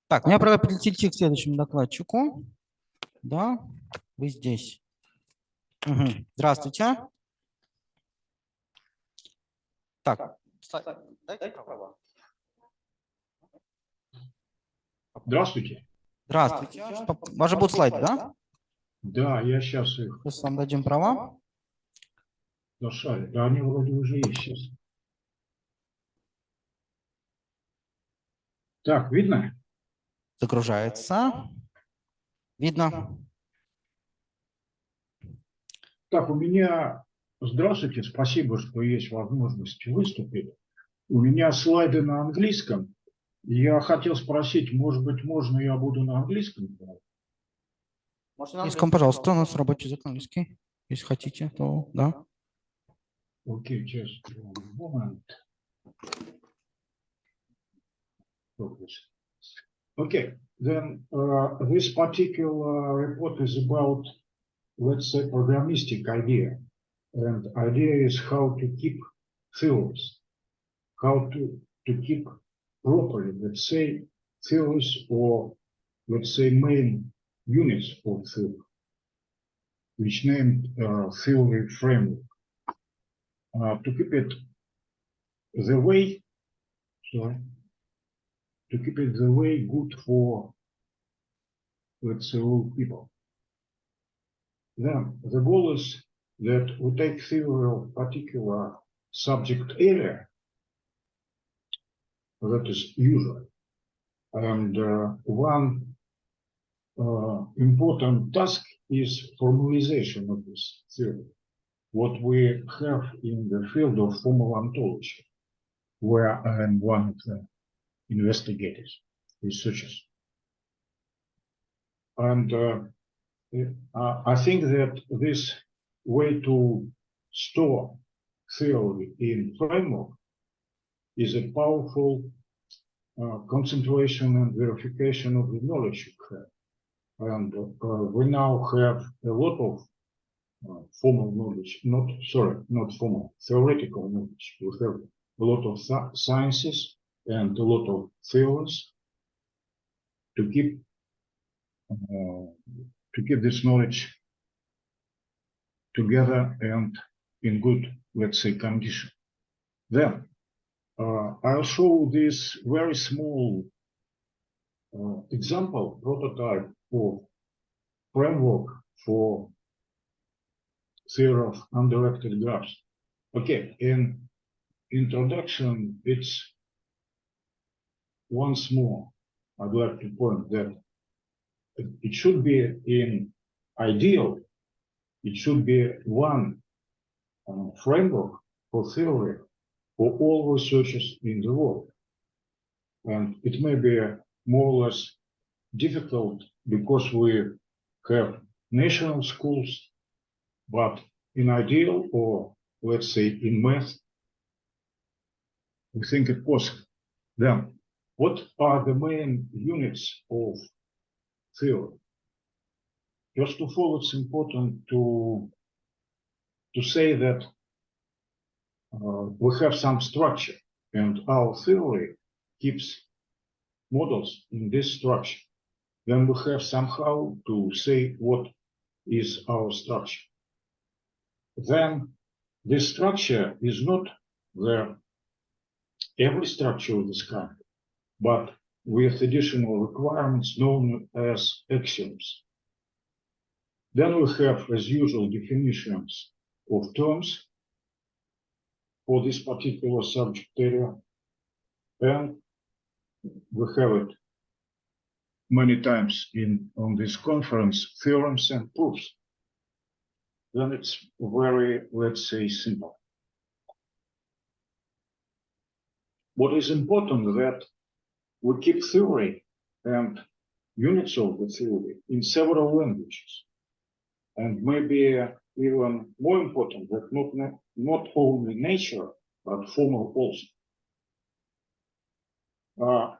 Так, мне пора перейти к следующему докладчику. Да, вы здесь. Угу. Здравствуйте. Так, дайте права. Здравствуйте. Здравствуйте. Вас же будут слайды, да? Да, я сейчас их Сейчас вам дадим права. нашали. Да, они вроде уже есть сейчас. Так, видно? Загружается. Видно. Так, у меня... Здравствуйте, спасибо, что есть возможность выступить. У меня слайды на английском. Я хотел спросить, может быть, можно я буду на английском? Английском, пожалуйста, у нас рабочий язык английский. Если хотите, то да. Okay, just one moment. Okay, then this particular report is about, let's say, programmistic idea. And idea is how to keep theories, how to keep properly, let's say, theories or, let's say, main units of theory, which named theory framework. To keep it the way, sorry, to keep it the way good for, let's say, all people. Then the goal is that we take theory of particular subject area, that is usual, and one important task is formalization of this theory. What we have in the field of formal ontology, where I am one of the investigators, researchers. And I think that this way to store theory in framework is a powerful concentration and verification of the knowledge you have. And we now have a lot of formal knowledge, not formal, theoretical knowledge. We have a lot of sciences and a lot of theories to keep this knowledge together and in good, let's say, condition. Then I'll show this very small example prototype for framework for theory of undirected graphs. Okay, in introduction, it's once more, I'd like to point that it should be in ideal, it should be one framework for theory for all researchers in the world. And it may be more or less difficult because we have national schools, but in ideal, or let's say in math, we think it possible. Then, what are the main units of theory? First of all, it's important to say that we have some structure, and our theory keeps models in this structure. Then we have somehow to say what is our structure. Then this structure is not the every structure of this kind, but with additional requirements known as axioms. Then we have, as usual, definitions of terms for this particular subject area, and we have it many times on this conference, theorems and proofs. Then it's very, let's say, simple. What is important is that we keep theory and units of the theory in several languages. And maybe even more important, that not only nature, but formal also.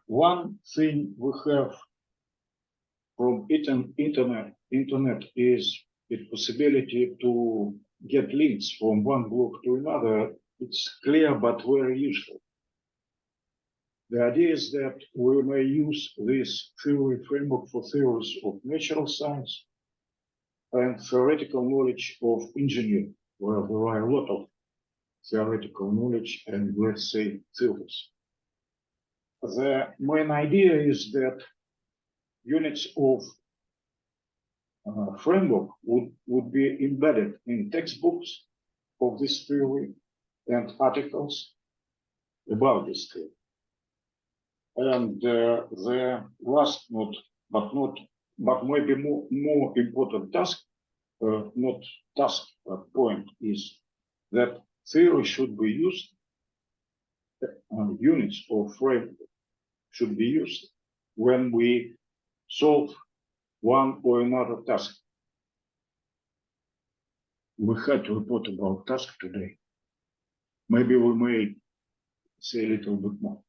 One thing we have from internet is the possibility to get links from one blog to another. It's clear but very useful. The idea is that we may use this theory framework for theories of natural science and theoretical knowledge of engineering, where there are a lot of theoretical knowledge and, let's say, theories. The main idea is that units of framework would be embedded in textbooks of this theory and articles about this theory. And the last but maybe more important point is that theory should be used, units of framework should be used when we solve one or another task. We had to report about task today. Maybe we may say a little bit more.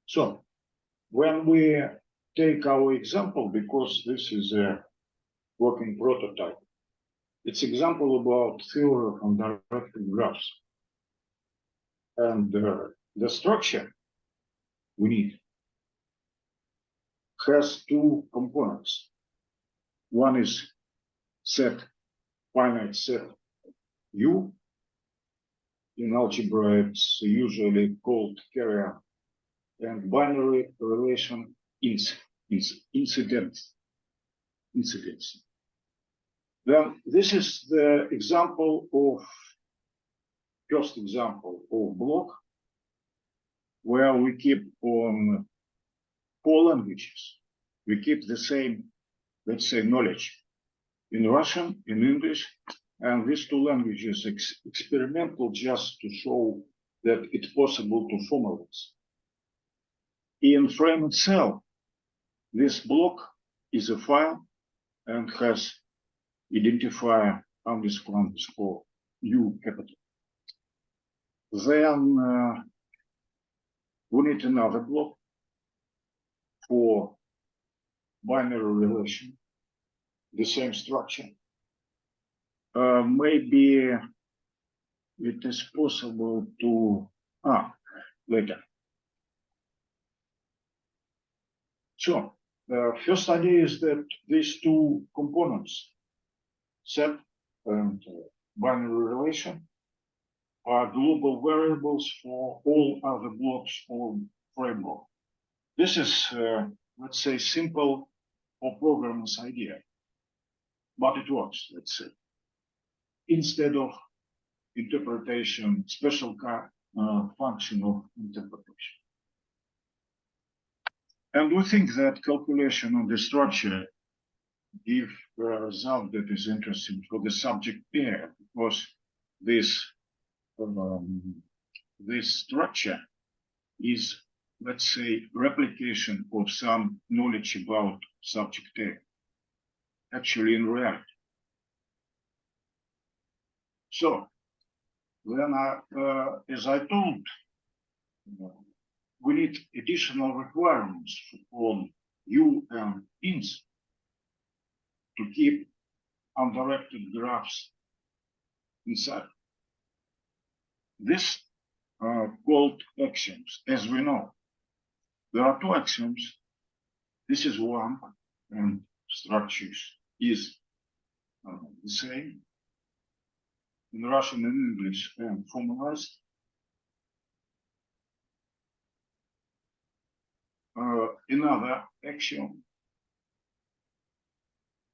So when we take our example, because this is a working prototype, it's example about theory of undirected graphs. And the structure we need has two components. One is finite set U. In algebra, it's usually called carrier, and binary relation incidence. Then this is the first example of block where we keep on 4 languages. We keep the same, let's say, knowledge in Russian, in English, and these 2 languages experimental just to show that it's possible to formalize. In frame itself, this block is a file and has identifier __ U capital. Then we need another block for binary relation, the same structure. Maybe it is possible to, later. So, first idea is that these 2 components, set and binary relation, are global variables for all other blocks of framework. This is, let's say, simple for programmers idea, but it works, let's say. Instead of interpretation, special function of interpretation. And we think that calculation of the structure give a result that is interesting for the subject pair, because this structure is, let's say, replication of some knowledge about subject pair, actually in reality. So, then as I told, we need additional requirements on U and ins to keep undirected graphs inside. This are called axioms, as we know. There are 2 axioms. This is one, and structures is the same in Russian and English and formalized. Another axiom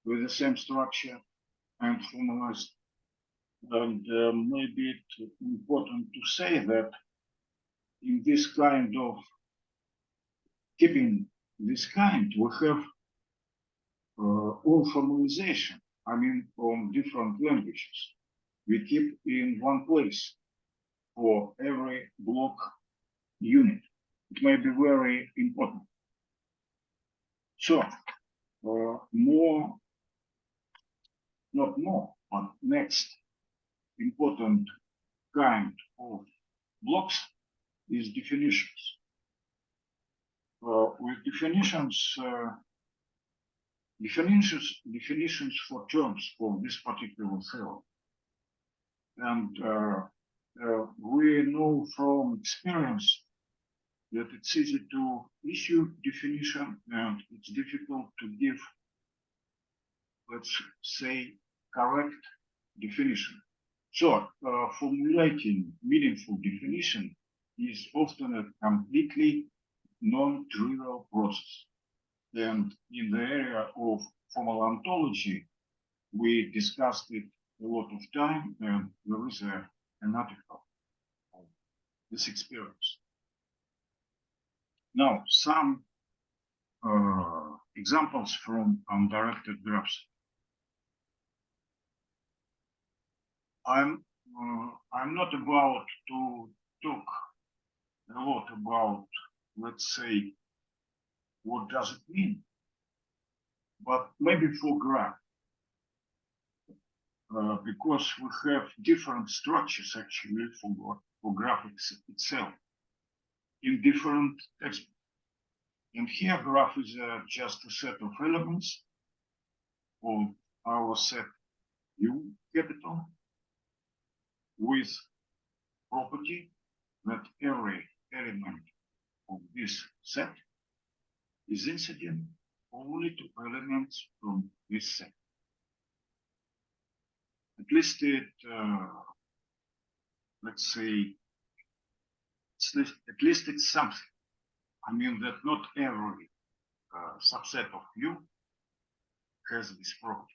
with the same structure and formalized. And maybe it's important to say that in this kind of keeping this kind, we have all formalization, from different languages. We keep in one place for every block unit. It may be very important. So, but next important kind of blocks is definitions. With definitions for terms of this particular theory. And we know from experience that it's easy to issue definition and it's difficult to give, let's say, correct definition. So formulating meaningful definition is often a completely non-trivial process. And in the area of formal ontology, we discussed it a lot of time, and there is an article of this experience. Now, some examples from undirected graphs. I'm not about to talk a lot about, let's say, what does it mean, but maybe for graph, because we have different structures actually for graphics itself in different textbooks. And here graph is just a set of elements of our set U capital with property that every element of this set is incident only to elements from this set. At least it, let's say, at least it's something. I mean that not every subset of U has this property.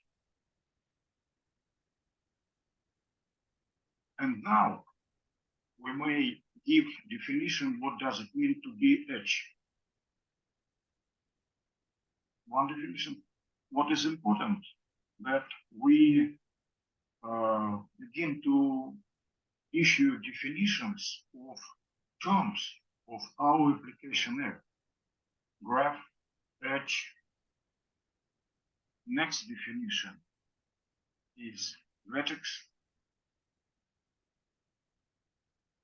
And now we may give definition, what does it mean to be H? One definition. What is important that we begin to issue definitions of terms of our application area. Graph, H. Next definition is vertex.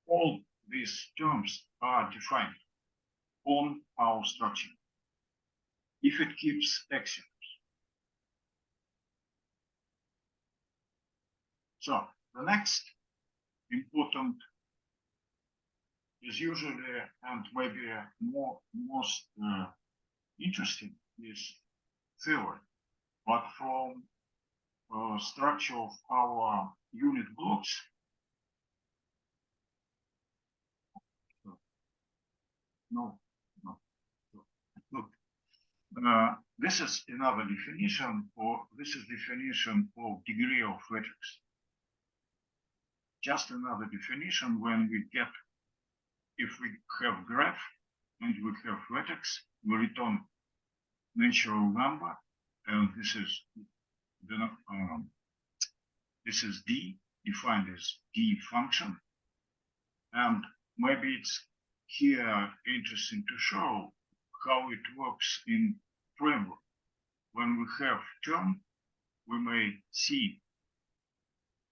All these terms are defined on our structure if it keeps axioms. So the next important is usually, and maybe most interesting, is theory. But from structure of our unit blocks, this is another definition, or this is definition of degree of vertex. Just another definition when we get, if we have graph and we have vertex, we return natural number, and this is D, defined as D function. And maybe it's here interesting to show how it works in framework. When we have term, we may see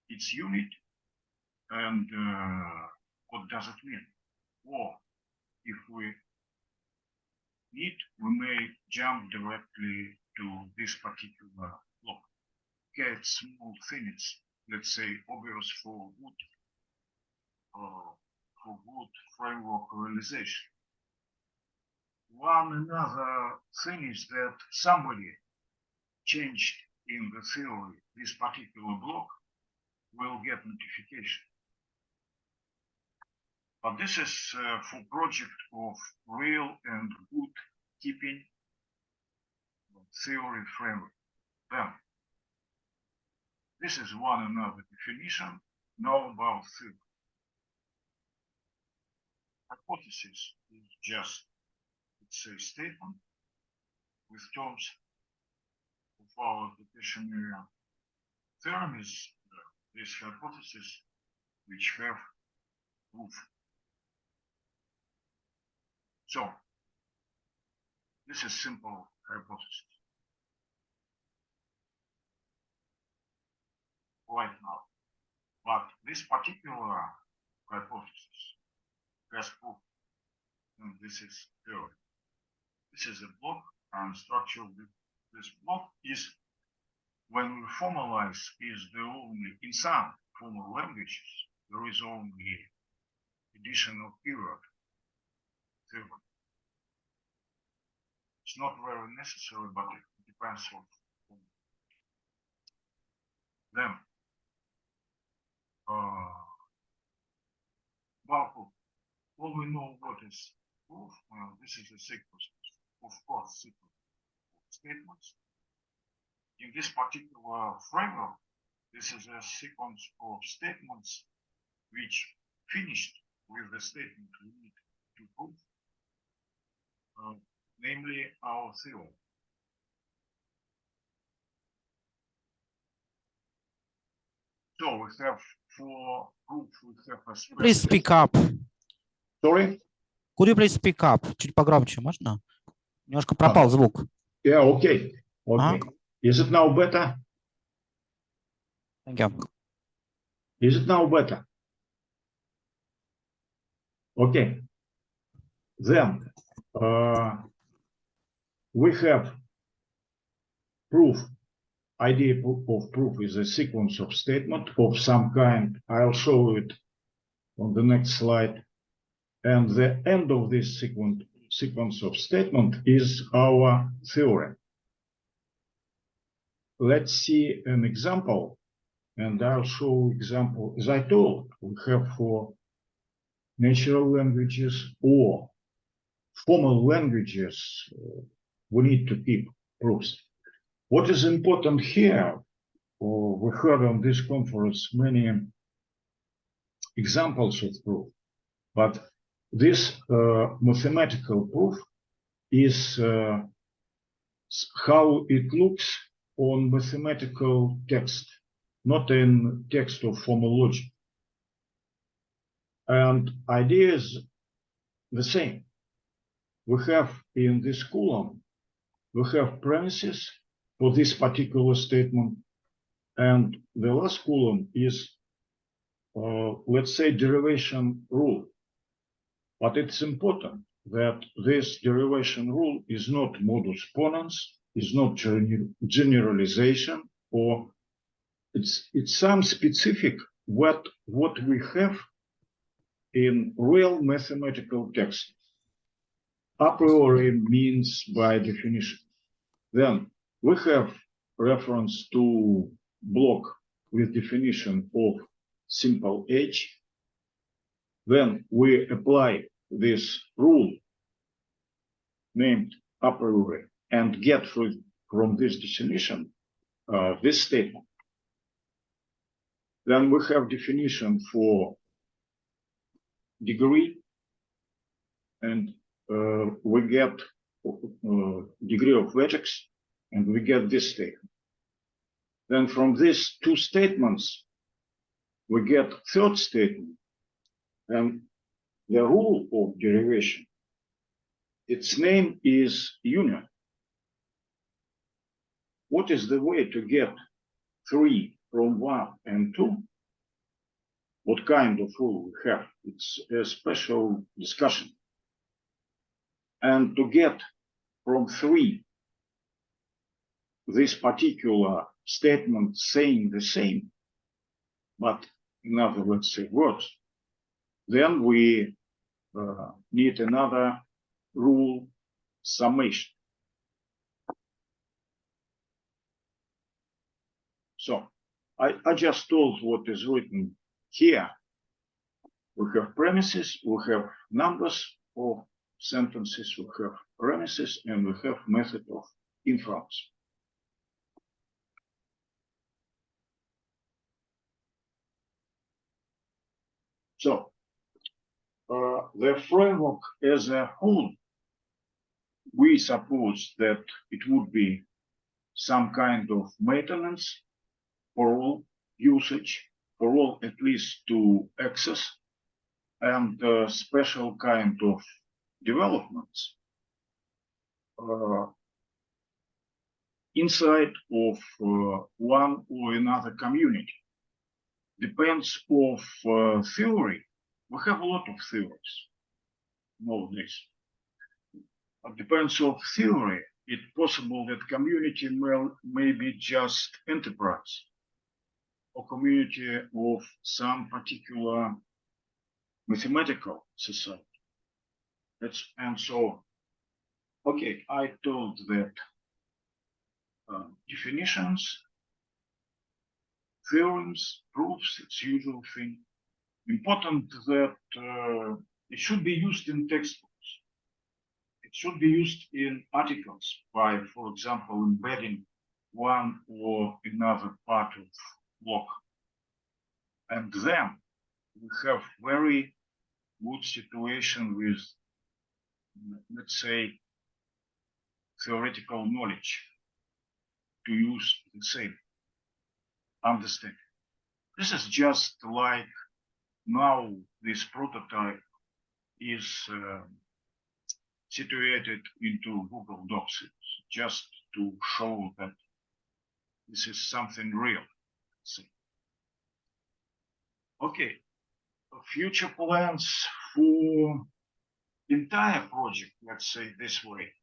its unit and what does it mean. Or if we need, we may jump directly to this particular block. Here it's small thing, it's, let's say, obvious for good framework realization. One another thing is that somebody changed in the theory this particular block will get notification. But this is for project of real and good keeping theory framework. Then this is one another definition. Now about theory. Hypothesis is just, it's a statement with terms of our application area. Theorem is this hypothesis which have proof. So this is simple hypothesis right now. But this particular hypothesis has proof, and this is theory. This is a block, and structure of this block is, when we formalize, is the only, in some formal languages, there is only additional period theory. It's not very necessary, but it depends on them. Well, all we know what is proof. This is a sequence, of course, sequence of statements. In this particular framework, this is a sequence of statements which finished with the statement we need to prove, namely our theorem. So we have for proof we have a Please speak up. Sorry? Could you please speak up? Чуть погромче, можно? Немножко пропал звук. Yeah, okay. Okay. Is it now better? Thank you. Is it now better? Okay. Then we have proof. Idea of proof is a sequence of statement of some kind. I'll show it on the next slide. And the end of this sequence of statement is our theorem. Let's see an example, and I'll show example. As I told, we have for natural languages or formal languages, we need to keep proofs. What is important here, we heard on this conference many examples of proof, but this mathematical proof is how it looks on mathematical text, not in text of formal logic. And idea is the same. We have in this column, we have premises for this particular statement, and the last column is, let's say, derivation rule. But it's important that this derivation rule is not modus ponens, is not generalization, or it's some specific what we have in real mathematical text. A priori means by definition. Then we have reference to block with definition of simple H. Then we apply this rule named a priori and get from this definition this statement. Then we have definition for degree, and we get degree of vertex, and we get this statement. Then from these two statements, we get third statement, and the rule of derivation, its name is union. What is the way to get 3 from 1 and 2? What kind of rule we have? It's a special discussion. And to get from 3 this particular statement saying the same, but in other, let's say, words, then we need another rule, summation. So I just told what is written here. We have premises, we have numbers of sentences, we have premises, and we have method of inference. So the framework as a whole, we suppose that it would be some kind of maintenance for all usage, for all at least to access, and a special kind of developments inside of one or another community. Depends of theory. We have a lot of theories nowadays. It depends of theory. It's possible that community may be just enterprise or community of some particular mathematical society. And so, okay, I told that definitions, theorems, proofs, it's usual thing. Important that it should be used in textbooks. It should be used in articles by, for example, embedding one or another part of block. And then we have very good situation with, let's say, theoretical knowledge to use the same understanding. This is just like now this prototype is situated into Google Docs. It's just to show that this is something real. Okay, future plans for entire project, let's say this way.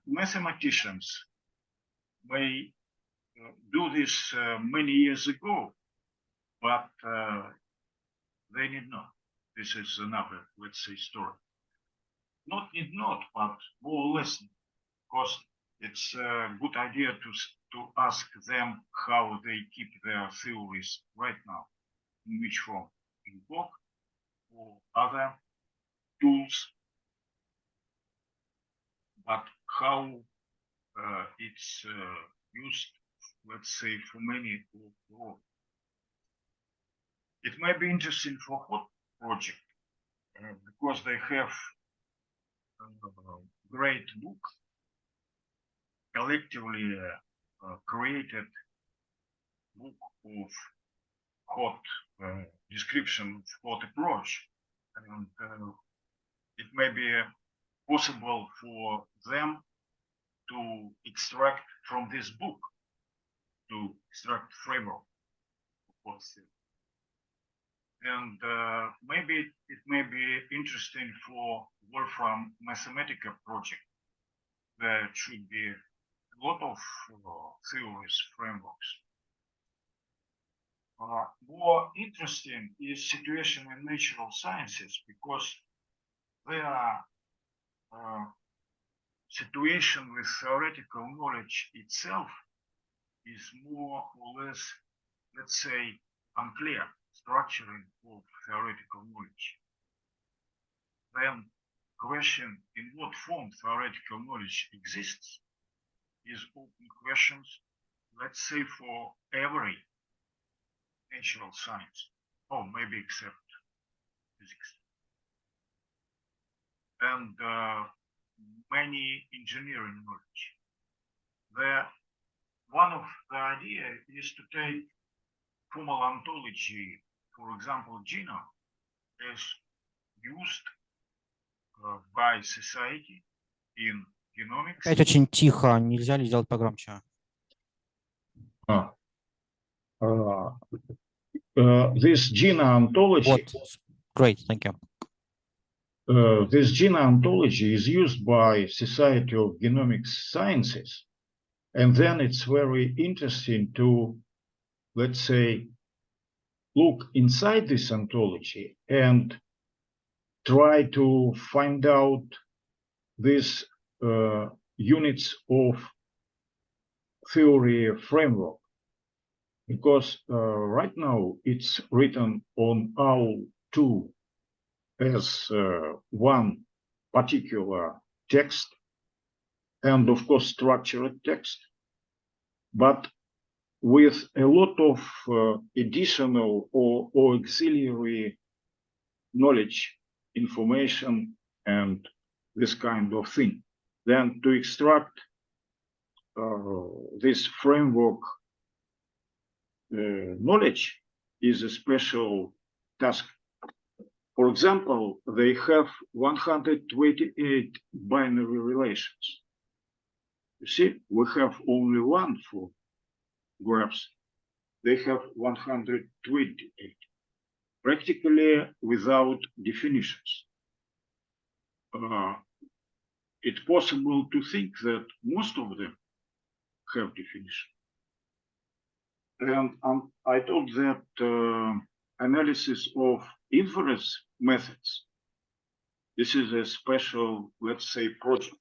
Mathematicians may do this many years ago, but they need not. This is another, let's say, story. Not need not, but more or less, because it's a good idea to ask them how they keep their theories right now, in which form, in block or other tools, but how it's used, let's say, for many or all. It might be interesting for hot project because they have great book collectively created book of hot description of hot approach, and it may be possible for them to extract from this book, to extract framework of hot theory. And maybe it may be interesting for Wolfram Mathematica project. There should be a lot of theories, frameworks. More interesting is situation in natural sciences, because there are situation with theoretical knowledge itself is more or less, let's say, unclear structuring of theoretical knowledge. Then question in what form theoretical knowledge exists is open questions, let's say, for every natural science, or maybe except physics. And many engineering knowledge. One of the idea is to take formal ontology, for example, genome, is used by society in genomics. Опять очень тихо, нельзя ли сделать погромче? This genome ontology. Вот. Great, thank you. This genome ontology is used by Society of Genomics Sciences, and then it's very interesting to, let's say, look inside this ontology and try to find out these units of theory framework, because right now it's written on OWL2 as one particular text, and of course structured text, but with a lot of additional or auxiliary knowledge, information, and this kind of thing. Then to extract this framework knowledge is a special task. For example, they have 128 binary relations. You see, we have only one for graphs. They have 128, practically without definitions. It's possible to think that most of them have definition. And I thought that analysis of inference methods. This is a special, let's say, project.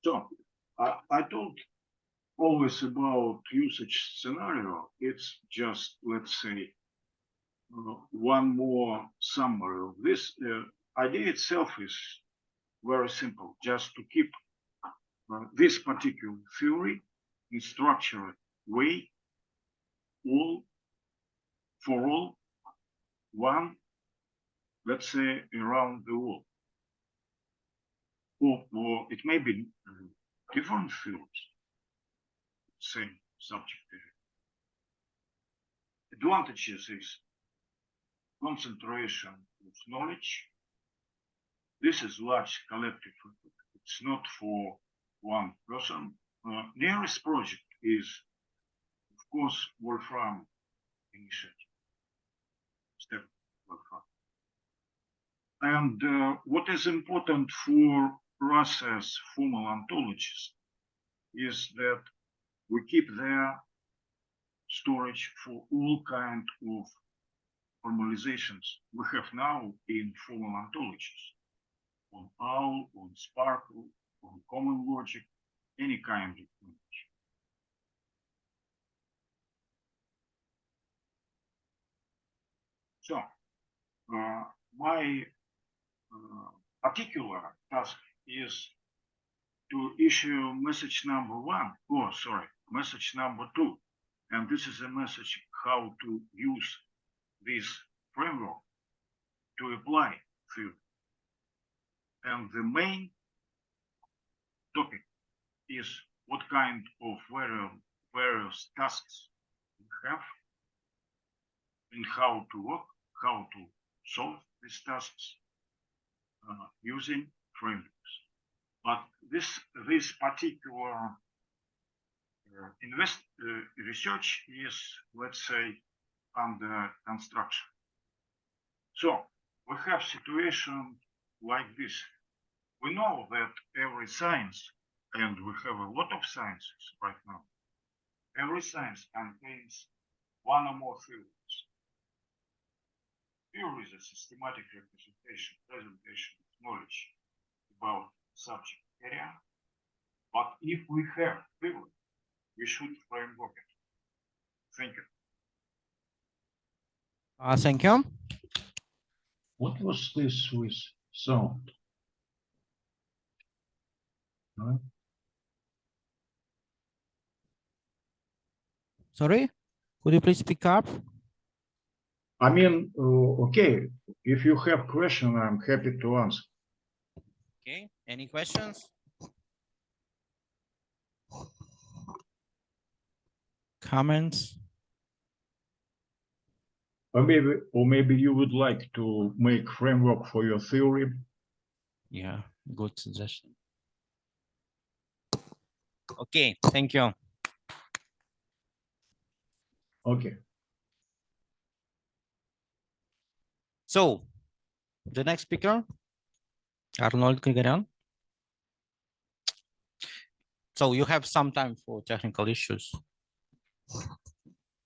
So I told always about usage scenario. It's just, let's say, one more summary of this. Idea itself is very simple, just to keep this particular theory in structured way, for all, one, let's say, around the world. Or it may be different fields, same subject area. Advantages is concentration of knowledge. This is large collective effort. It's not for one person. Nearest project is, of course, Wolfram initiative. Step Wolfram. And what is important for us as formal ontologists is that we keep their storage for all kind of formalizations we have now in formal ontologies, on OWL, on Sparkle, on Common Logic, any kind of language. So my particular task is to issue message number 1, message number 2. And this is a message how to use this framework to apply theory. And the main topic is what kind of various tasks we have and how to work, how to solve these tasks using frameworks. But this particular research is, let's say, under construction. So we have situation like this. We know that every science, and we have a lot of sciences right now, every science contains one or more theories. Theory is a systematic presentation of knowledge about subject area. But if we have theory, we should framework it. Thank you. Thank you. What was this with sound? Huh? Sorry, could you please speak up? I mean, okay, if you have question, I'm happy to answer. Okay, any questions? Comments? Or maybe you would like to make framework for your theory. Yeah, good suggestion. Okay, thank you. Okay. So, the next speaker, Arnold Grigoryan. So you have some time for technical issues.